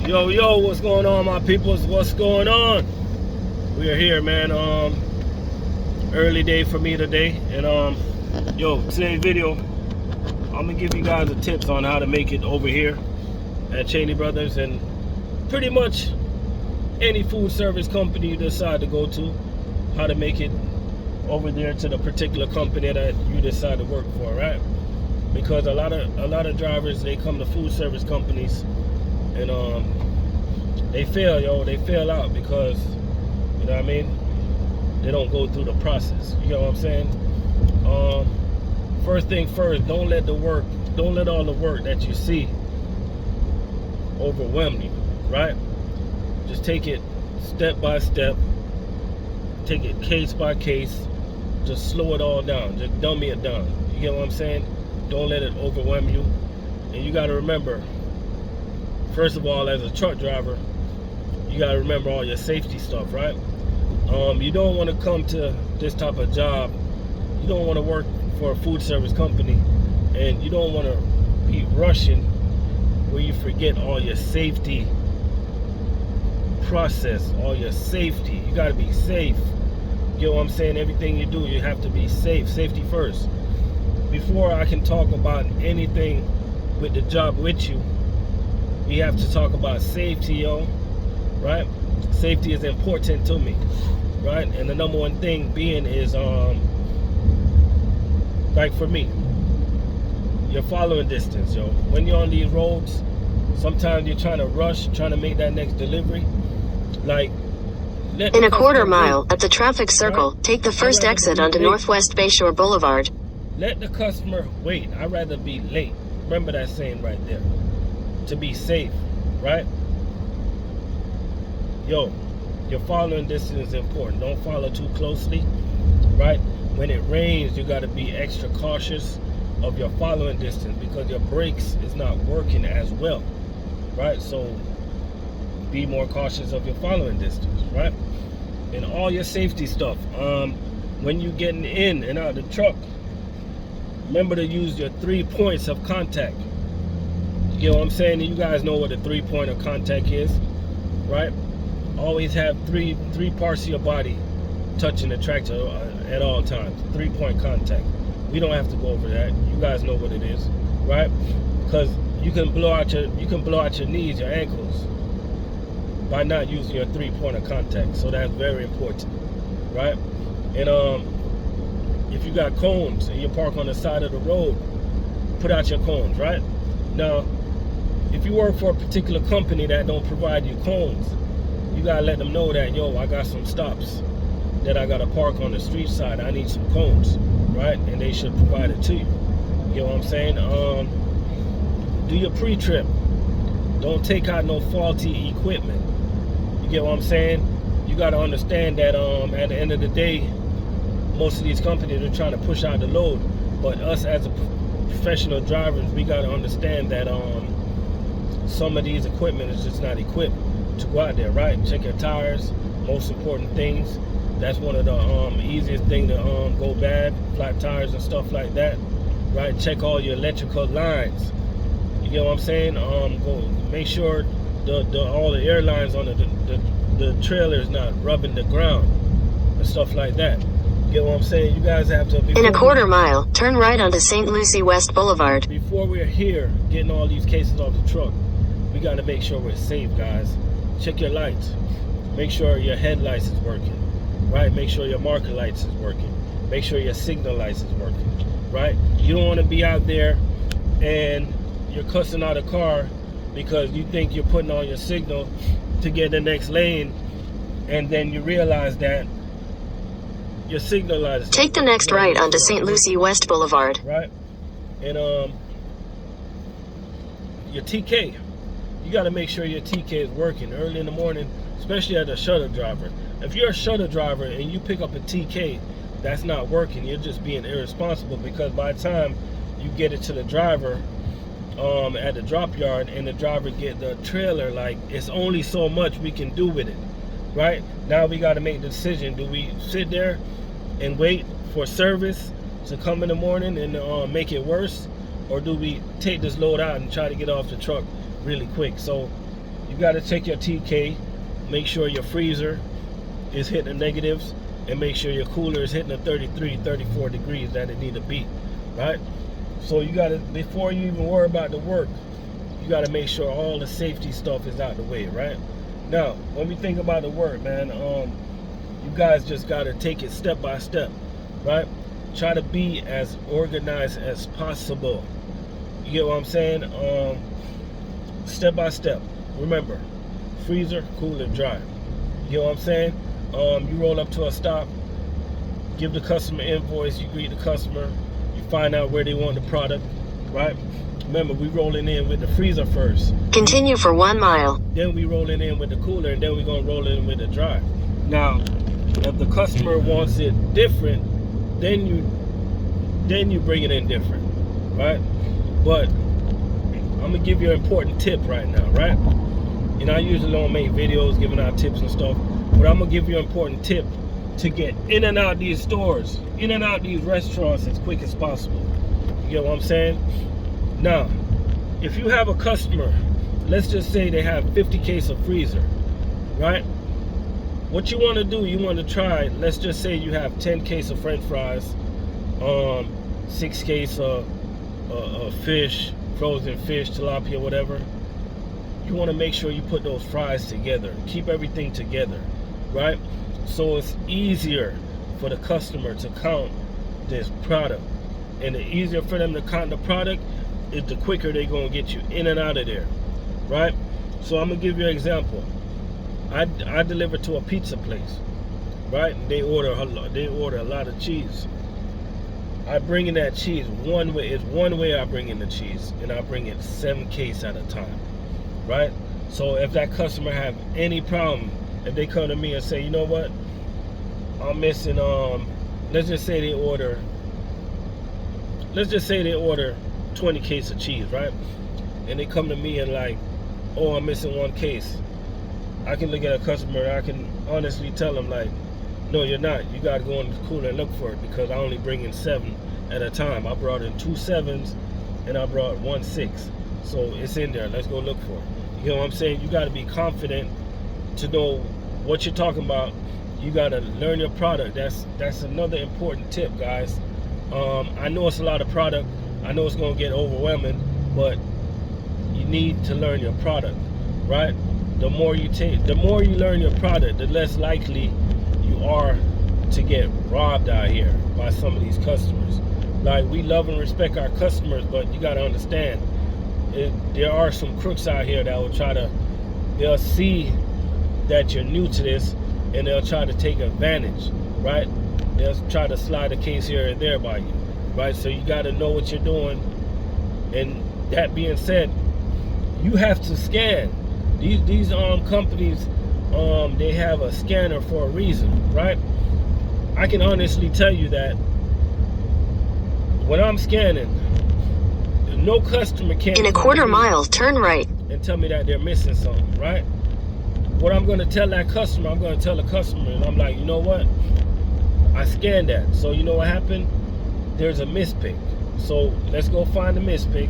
Yo, what's going on, my peoples? What's going on? We are here, man. Early day for me today, and today's video, I'm gonna give you guys the tips on how to make it over here at Cheney Brothers, and pretty much any food service company you decide to go to, how to make it over there to the particular company that you decide to work for, right? Because a lot of drivers, they come to food service companies and they fail, they fail out because, you know what I mean, they don't go through the process. You know what I'm saying? First thing first, don't let all the work that you see overwhelm you, right? Just take it step by step, take it case by case, just slow it all down, just dummy it down. You get what I'm saying? Don't let it overwhelm you. And you got to remember, first of all, as a truck driver, you got to remember all your safety stuff, right? You don't want to come to this type of job, you don't want to work for a food service company, and you don't want to be rushing where you forget all your safety process, all your safety. You got to be safe. You know what I'm saying? Everything you do, you have to be safe. Safety first. Before I can talk about anything with the job with you, we have to talk about safety, yo, right? Safety is important to me, right? And the number one thing being is, like for me, your following distance, yo. When you're on these roads, sometimes you're trying to rush, trying to make that next delivery. Like, in a quarter mile at the traffic circle, right? Take the first exit onto Northwest Bayshore Boulevard. Let the customer wait. I'd rather be late. Remember that saying right there. To be safe, right? Yo, your following distance is important. Don't follow too closely, right? When it rains, you got to be extra cautious of your following distance because your brakes is not working as well, right? So be more cautious of your following distance, right? And all your safety stuff. When you getting in and out of the truck, remember to use your 3 points of contact. You know what I'm saying? You guys know what a 3 point of contact is, right? Always have three parts of your body touching the tractor at all times. 3 point contact. We don't have to go over that. You guys know what it is, right? Because you can blow out your knees, your ankles, by not using your 3 point of contact. So that's very important, right? And if you got cones and you park on the side of the road, put out your cones, right? Now, if you work for a particular company that don't provide you cones, you gotta let them know that, yo, I got some stops that I gotta park on the street side. I need some cones, right? And they should provide it to you. You know what I'm saying? Do your pre-trip. Don't take out no faulty equipment. You get what I'm saying? You gotta understand that at the end of the day, most of these companies are trying to push out the load, but us as a professional drivers, we got to understand that some of these equipment is just not equipped to go out there, right? Check your tires, most important things. That's one of the easiest thing to go bad, flat tires and stuff like that, right? Check all your electrical lines. You get what I'm saying? Go make sure all the air lines on the trailer is not rubbing the ground and stuff like that. Get what I'm saying? You guys have to... In a quarter mile, turn right onto St. Lucie West Boulevard. Before we're here, getting all these cases off the truck, we got to make sure we're safe, guys. Check your lights. Make sure your headlights is working, right? Make sure your marker lights is working. Make sure your signal lights is working, right? You don't want to be out there and you're cussing out a car because you think you're putting on your signal to get the next lane, and then you realize that your signal light is... Take the next right onto St. Lucie West Boulevard. Right? And your TK. You got to make sure your TK is working early in the morning, especially as a shuttle driver. If you're a shuttle driver and you pick up a TK that's not working, you're just being irresponsible, because by the time you get it to the driver at the drop yard and the driver get the trailer, like, it's only so much we can do with it, right? Now we got to make the decision. Do we sit there and wait for service to come in the morning and make it worse, or do we take this load out and try to get off the truck really quick? So you got to check your TK, make sure your freezer is hitting the negatives, and make sure your cooler is hitting the 33, 34 degrees that it need to be, right? So you got to, before you even worry about the work, you got to make sure all the safety stuff is out the way, right? Now, when we think about the work, man, you guys just got to take it step by step, right? Try to be as organized as possible. You get what I'm saying? Step by step. Remember, freezer, cooler, dry. You know what I'm saying? You roll up to a stop, give the customer invoice, you greet the customer, you find out where they want the product, right? Remember, we rolling in with the freezer first. Continue for 1 mile. Then we rolling in with the cooler, and then we're gonna roll in with the dry. Now, if the customer wants it different, then you bring it in different, right? But I'm gonna give you an important tip right now, right? You know, I usually don't make videos giving out tips and stuff, but I'm gonna give you an important tip to get in and out these stores, in and out these restaurants as quick as possible. You get what I'm saying? Now, if you have a customer, let's just say they have 50 case of freezer, right? What you want to do, you want to try, let's just say you have 10 case of French fries, 6 case of fish, frozen fish, tilapia, whatever. You want to make sure you put those fries together, keep everything together, right? So it's easier for the customer to count this product, and the easier for them to count the product is the quicker they're gonna get you in and out of there, right? So I'm gonna give you an example. I deliver to a pizza place, right? They order a lot of cheese. I bring in that cheese one way. It's one way I bring in the cheese, and I bring it 7 case at a time, right? So if that customer have any problem, if they come to me and say, you know what, I'm missing, let's just say they order 20 case of cheese, right? And they come to me and like, oh, I'm missing 1 case. I can look at a customer, I can honestly tell them like, no, you're not. You got to go in the cooler and look for it, because I only bring in 7 at a time. I brought in 2 7s and I brought 1 6. So it's in there. Let's go look for it. You know what I'm saying? You got to be confident to know what you're talking about. You got to learn your product. That's another important tip, guys. I know it's a lot of product. I know it's going to get overwhelming, but you need to learn your product, right? The more you learn your product, the less likely you are to get robbed out here by some of these customers. Like, we love and respect our customers, but you got to understand, there are some crooks out here that will they'll see that you're new to this, and they'll try to take advantage, right? They'll try to slide a case here and there by you, right? So you got to know what you're doing. And that being said, you have to scan. These companies, they have a scanner for a reason, right? I can honestly tell you that when I'm scanning, no customer can. In a quarter mile, turn right. And tell me that they're missing something, right? What I'm going to tell that customer, I'm going to tell the customer, and I'm like, you know what? I scanned that. So you know what happened? There's a mispick. So let's go find the mispick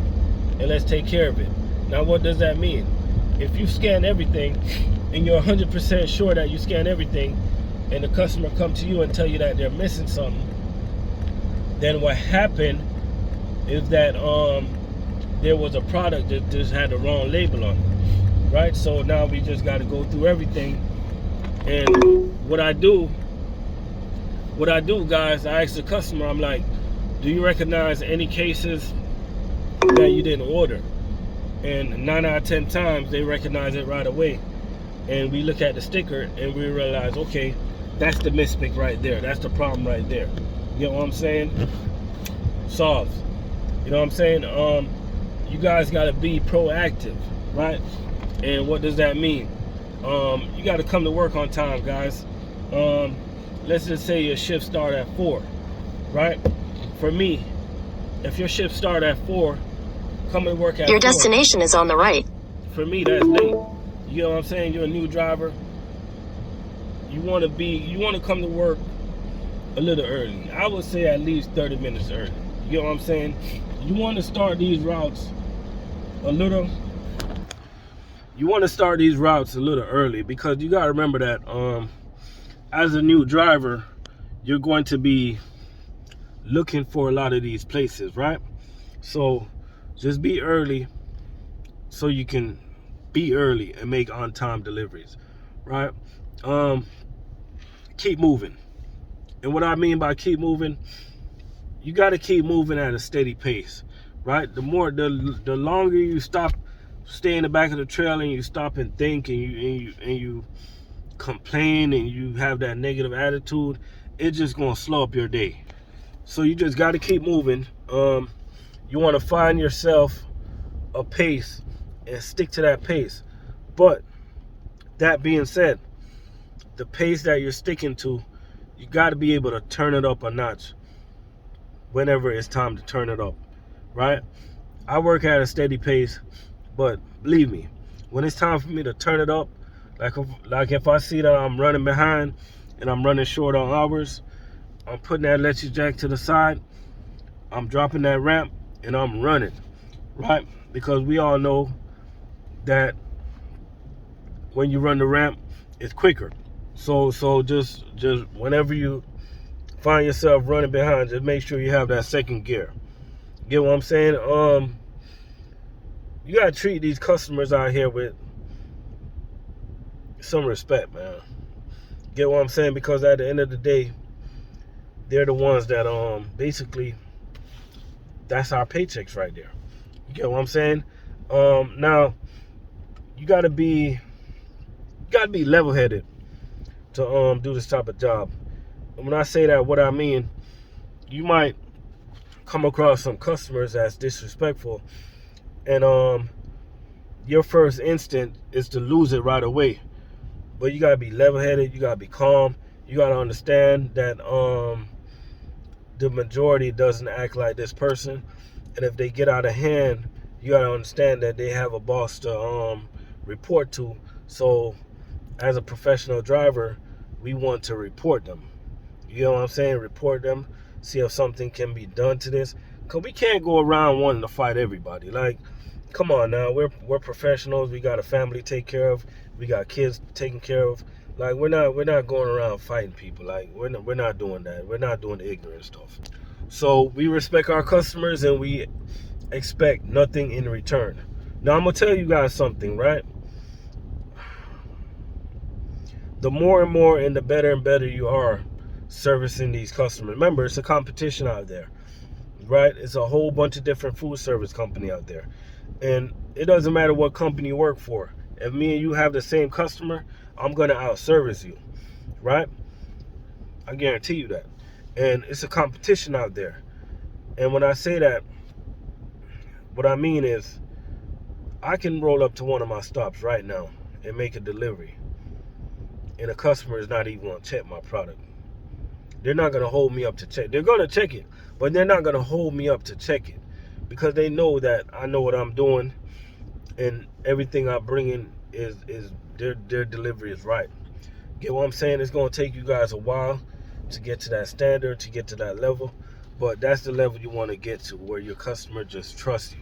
and let's take care of it. Now, what does that mean? If you scan everything and you're 100% sure that you scan everything, and the customer come to you and tell you that they're missing something, then what happened is that there was a product that just had the wrong label on it, right? So now we just got to go through everything. And what I do, guys, I ask the customer, I'm like, do you recognize any cases that you didn't order? And 9 out of 10 times they recognize it right away. And we look at the sticker and we realize, okay, that's the mispick right there. That's the problem right there. You know what I'm saying? Solved. You know what I'm saying? You guys got to be proactive, right? And what does that mean? You got to come to work on time, guys. Let's just say your shift start at 4, right? For me, if your shift start at 4, come to work at 4. Your destination is on the right. For me, that's late. You know what I'm saying? You're a new driver. You want to come to work a little early. I would say at least 30 minutes early. You know what I'm saying? You want to start these routes a little you want to start these routes a little early, because you got to remember that as a new driver, you're going to be looking for a lot of these places, right? So just be early so you can be early and make on-time deliveries, right? Keep moving. And what I mean by keep moving, you got to keep moving at a steady pace, right? The longer you stay in the back of the trail and you stop and think and you complain and you have that negative attitude, it's just gonna slow up your day. So you just got to keep moving. You want to find yourself a pace and stick to that pace. But that being said, the pace that you're sticking to, you got to be able to turn it up a notch whenever it's time to turn it up, right? I work at a steady pace, but believe me, when it's time for me to turn it up, like if I see that I'm running behind and I'm running short on hours, I'm putting that electric jack to the side, I'm dropping that ramp, and I'm running, right? Because we all know that when you run the ramp, it's quicker. So just whenever you find yourself running behind, just make sure you have that second gear. Get what I'm saying? You gotta treat these customers out here with some respect, man. Get what I'm saying? Because at the end of the day, they're the ones that basically, that's our paychecks right there. You get what I'm saying? Now you gotta be level-headed to do this type of job. And when I say that, what I mean, you might come across some customers that's disrespectful, and your first instinct is to lose it right away. But you gotta be level-headed, you gotta be calm, you gotta understand that the majority doesn't act like this person, and if they get out of hand, you gotta understand that they have a boss to report to. So as a professional driver, we want to report them. You know what I'm saying? Report them, see if something can be done to this, because we can't go around wanting to fight everybody. Like, come on now, we're professionals, we got a family to take care of, we got kids taken care of. Like, we're not going around fighting people. Like, we're not doing that. We're not doing the ignorant stuff. So we respect our customers and we expect nothing in return. Now I'm gonna tell you guys something, right? The more and more and the better and better you are servicing these customers. Remember, it's a competition out there, right? It's a whole bunch of different food service company out there, and it doesn't matter what company you work for. If me and you have the same customer, I'm gonna out-service you, right? I guarantee you that. And it's a competition out there. And when I say that, what I mean is, I can roll up to one of my stops right now and make a delivery, and a customer is not even gonna check my product. They're not gonna hold me up to check. They're gonna check it, but they're not gonna hold me up to check it, because they know that I know what I'm doing, and everything I bring in is their delivery is right. Get what I'm saying? It's gonna take you guys a while to get to that standard, to get to that level, but that's the level you want to get to, where your customer just trusts you.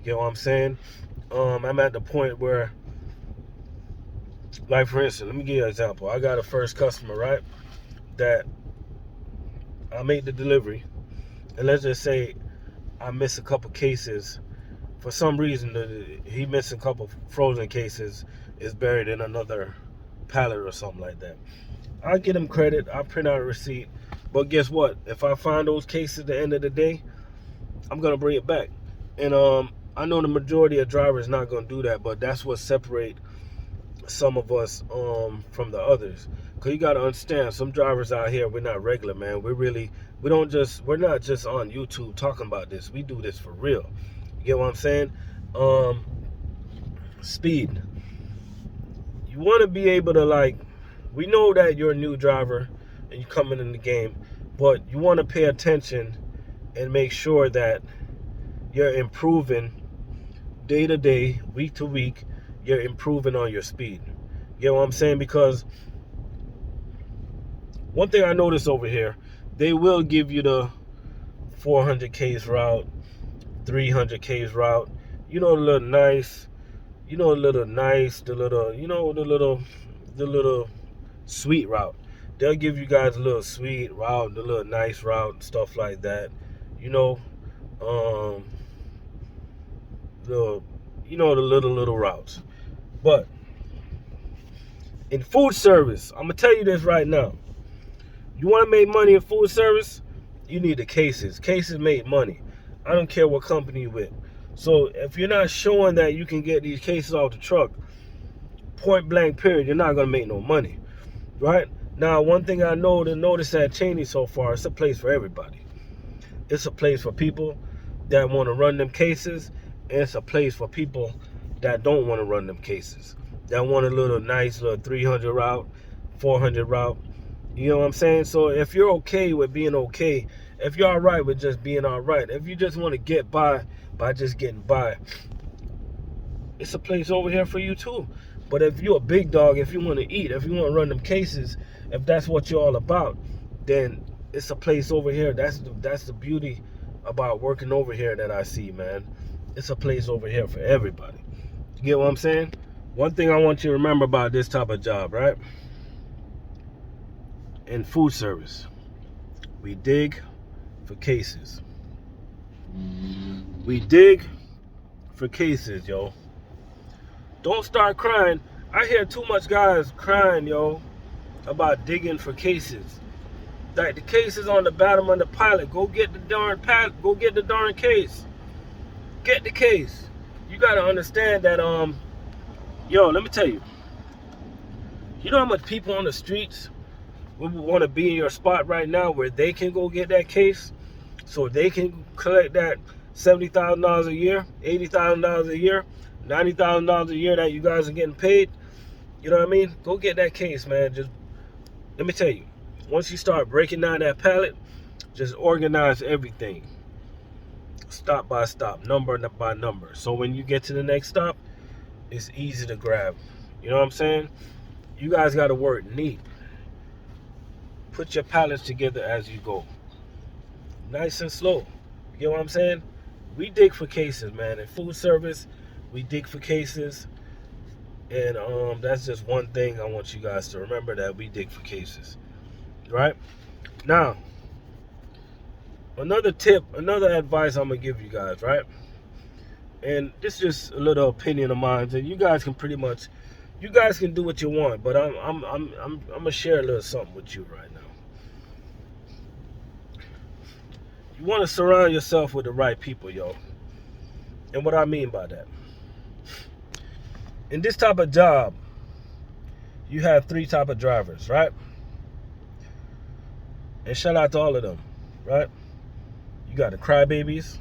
Get what I'm saying? I'm at the point where, like, for instance, let me give you an example. I got a first customer, right, that I made the delivery, and let's just say I miss a couple cases. For some reason, he missed a couple frozen cases, is buried in another pallet or something like that. I get him credit, I print out a receipt, but guess what? If I find those cases at the end of the day, I'm gonna bring it back. And I know the majority of drivers not gonna do that, but that's what separates some of us from the others. Cause you gotta understand, some drivers out here, we're not regular, man. We're not just on YouTube talking about this. We do this for real. You get what I'm saying? Speed. You want to be able to, like, we know that you're a new driver and you're coming in the game, but you want to pay attention and make sure that you're improving day to day, week to week. You're improving on your speed. You know what I'm saying? Because one thing I noticed over here, they will give you the 400 Ks route, 300 Ks route. You know, the little nice you know, the little nice, the little, you know, the little sweet route. They'll give you guys a little sweet route, the little nice route, stuff like that. You know, um, the, you know, the little routes. But in food service, I'm gonna tell you this right now. You want to make money in food service? You need the cases. Cases make money. I don't care what company you're with. So if you're not showing that you can get these cases off the truck, point blank period, you're not gonna make no money, right? Now, one thing I know to notice at Cheney so far, it's a place for everybody. It's a place for people that want to run them cases, and it's a place for people that don't want to run them cases. That want a little nice little 300 route, 400 route. You know what I'm saying? So if you're okay with being okay, if you're all right with just being all right, if you just want to get by just getting by, it's a place over here for you too. But if you're a big dog, if you want to eat, if you want to run them cases, if that's what you're all about, then it's a place over here. That's the beauty about working over here that I see, man. It's a place over here for everybody. You get what I'm saying? One thing I want you to remember about this type of job, right? In food service, we dig for cases. We dig for cases, yo. Don't start crying. I hear too much guys crying, yo, about digging for cases. Like the case is on the bottom of the pallet. Go get the darn pallet. Go get the darn case. Get the case. You gotta understand that, yo, let me tell you. You know how much people on the streets would want to be in your spot right now where they can go get that case, so they can collect that $70,000 a year, $80,000 a year, $90,000 a year that you guys are getting paid. You know what I mean? Go get that case, man. Just let me tell you. Once you start breaking down that pallet, just organize everything. Stop by stop, number by number. So when you get to the next stop, it's easy to grab. You know what I'm saying? You guys got to work neat. Put your pallets together as you go. Nice and slow. You know what I'm saying? We dig for cases, man. In food service, we dig for cases. And that's just one thing I want you guys to remember, that we dig for cases. Right? Now, another tip, another advice I'm gonna give you guys, right? And this is just a little opinion of mine, and you guys can pretty much, you guys can do what you want, but I'm gonna share a little something with you right now. You want to surround yourself with the right people, yo. And what I mean by that, in this type of job, you have three type of drivers, right? And shout out to all of them, right? You got the crybabies.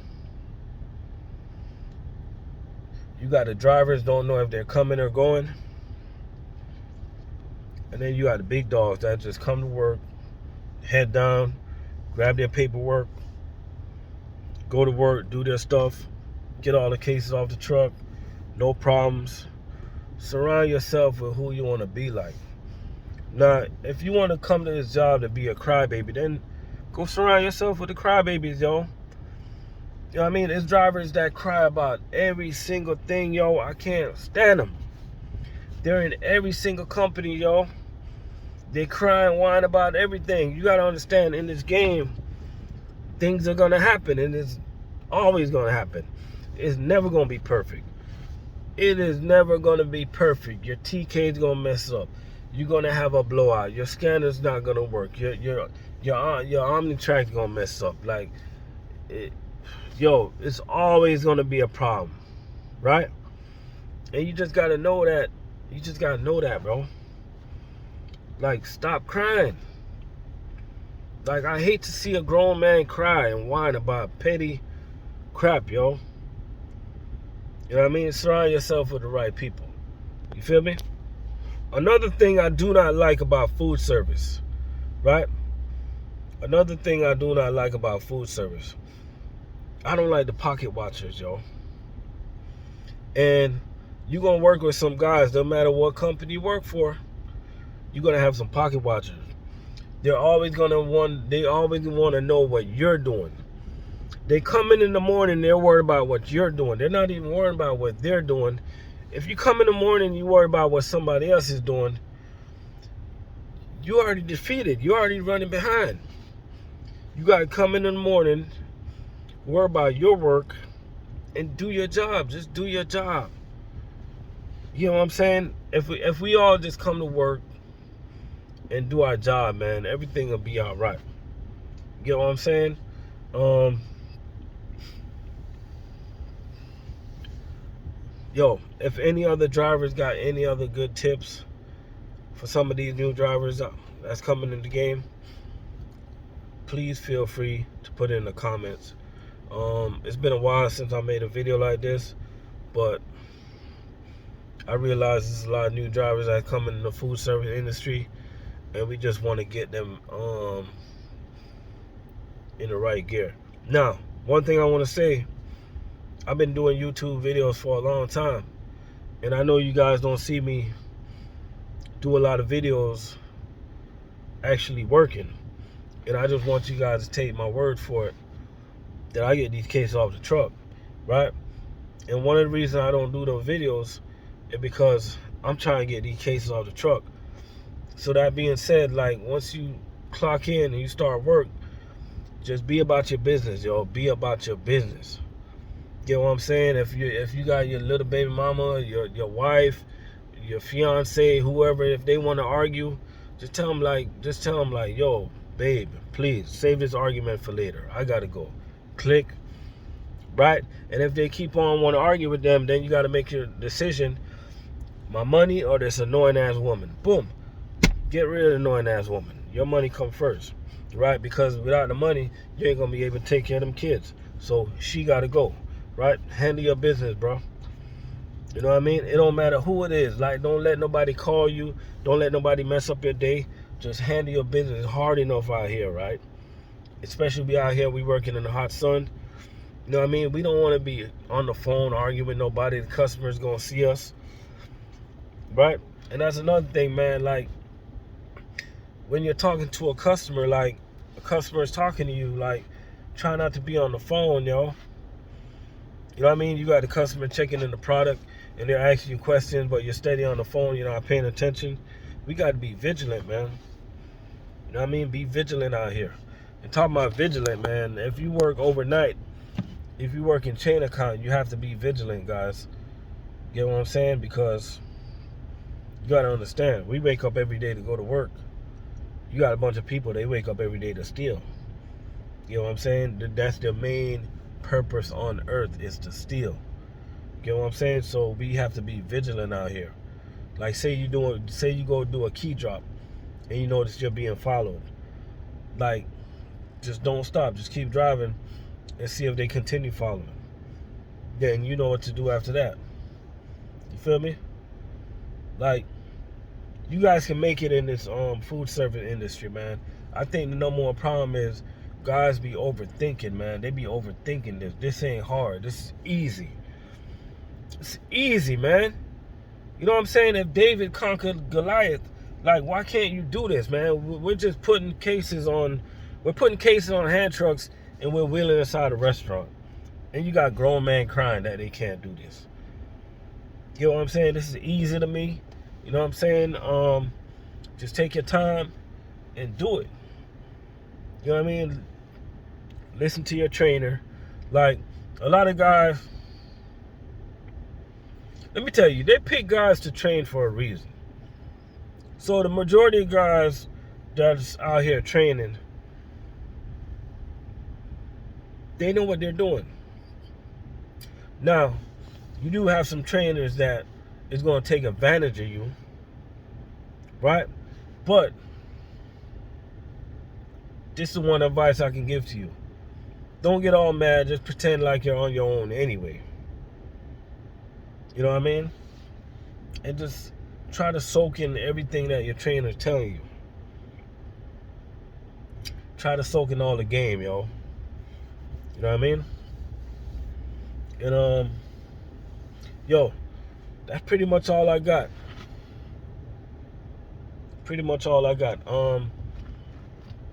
You got the drivers don't know if they're coming or going. And then you got the big dogs that just come to work, head down, grab their paperwork, go to work, do their stuff, get all the cases off the truck, no problems. Surround yourself with who you want to be like. Now, if you want to come to this job to be a crybaby, then go surround yourself with the crybabies, yo. You know what I mean? There's drivers that cry about every single thing, yo. I can't stand them. They're in every single company, yo. They cry and whine about everything. You got to understand, in this game, things are going to happen, and it's always going to happen. It's never going to be perfect. It is never going to be perfect. Your TK is going to mess up. You're going to have a blowout. Your scanner's not going to work. Your Omnitrack is going to mess up. Like, it's always going to be a problem, right? And you just got to know that. You just got to know that, bro. Like, stop crying. Like, I hate to see a grown man cry and whine about petty crap, yo. You know what I mean? Surround yourself with the right people. You feel me? Another thing I do not like about food service, right? Another thing I do not like about food service, I don't like the pocket watchers, yo. And you're going to work with some guys, no matter what company you work for, you're going to have some pocket watchers. They always want to know what you're doing. They come in the morning, they're worried about what you're doing. They're not even worried about what they're doing. If you come in the morning and you worry about what somebody else is doing, you already defeated. You're already running behind. You got to come in the morning, worry about your work, and do your job. Just do your job. You know what I'm saying? If we all just come to work and do our job, man, everything will be all right. You know what I'm saying? Yo, if any other drivers got any other good tips for some of these new drivers that's coming in the game, please feel free to put it in the comments. It's been a while since I made a video like this, but I realize there's a lot of new drivers that come in the food service industry, and we just want to get them in the right gear. Now, one thing I want to say, I've been doing YouTube videos for a long time, and I know you guys don't see me do a lot of videos actually working, and I just want you guys to take my word for it that I get these cases off the truck, right? And one of the reasons I don't do those videos is because I'm trying to get these cases off the truck. So that being said, like, once you clock in and you start work, just be about your business, yo. Be about your business. You know what I'm saying? If you got your little baby mama, your wife, your fiance, whoever, if they want to argue, just tell them like, yo, babe, please save this argument for later. I gotta go. Click. Right? And if they keep on want to argue with them, then you got to make your decision: my money or this annoying ass woman. Boom. Get rid of the annoying ass woman. Your money come first, right? Because without the money, you ain't gonna be able to take care of them kids. So she gotta go, right? Handle your business, bro. You know what I mean? It don't matter who it is. Like, don't let nobody call you. Don't let nobody mess up your day. Just handle your business. It's hard enough out here, right? Especially we out here, we working in the hot sun. You know what I mean? We don't want to be on the phone arguing with nobody. The customer's gonna see us, right? And that's another thing, man. Like, when you're talking to a customer, like, a customer is talking to you, like, try not to be on the phone, yo. You know what I mean? You got the customer checking in the product, and they're asking you questions, but you're steady on the phone, you're not paying attention. We got to be vigilant, man. You know what I mean? Be vigilant out here. And talking about vigilant, man, if you work overnight, if you work in chain account, you have to be vigilant, guys. You know what I'm saying? Because you got to understand, we wake up every day to go to work. You got a bunch of people, they wake up every day to steal. You know what I'm saying? That's their main purpose on earth, is to steal. You know what I'm saying? So we have to be vigilant out here. Like, say you go do a key drop and you notice you're being followed. Like, just don't stop. Just keep driving and see if they continue following. Then you know what to do after that. You feel me? Like, you guys can make it in this food service industry, man. I think the number one problem is guys be overthinking, man. They be overthinking this. This ain't hard. This is easy. It's easy, man. You know what I'm saying? If David conquered Goliath, like, why can't you do this, man? We're just putting cases on hand trucks, and we're wheeling inside a restaurant. And you got grown men crying that they can't do this. You know what I'm saying? This is easy to me. You know what I'm saying? Just take your time and do it. You know what I mean? Listen to your trainer. Like, a lot of guys, let me tell you, they pick guys to train for a reason. So the majority of guys that's out here training, they know what they're doing. Now, you do have some trainers that is going to take advantage of you, right? But this is one advice I can give to you. Don't get all mad. Just pretend like you're on your own anyway. You know what I mean? And just try to soak in everything that your trainer's telling you. Try to soak in all the game, yo. You know what I mean? And yo, that's pretty much all I got. Pretty much all I got.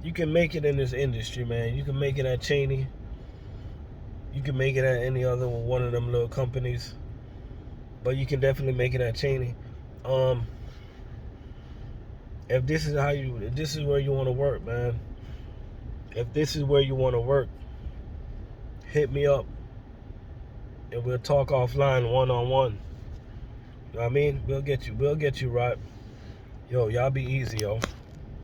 You can make it in this industry, man. You can make it at Cheney. You can make it at any other one of them little companies. but you can definitely make it at Cheney. If this is where you want to work, man. If this is where you want to work, hit me up and we'll talk offline, one-on-one. You know what I mean? We'll get you right. Yo, y'all be easy, yo.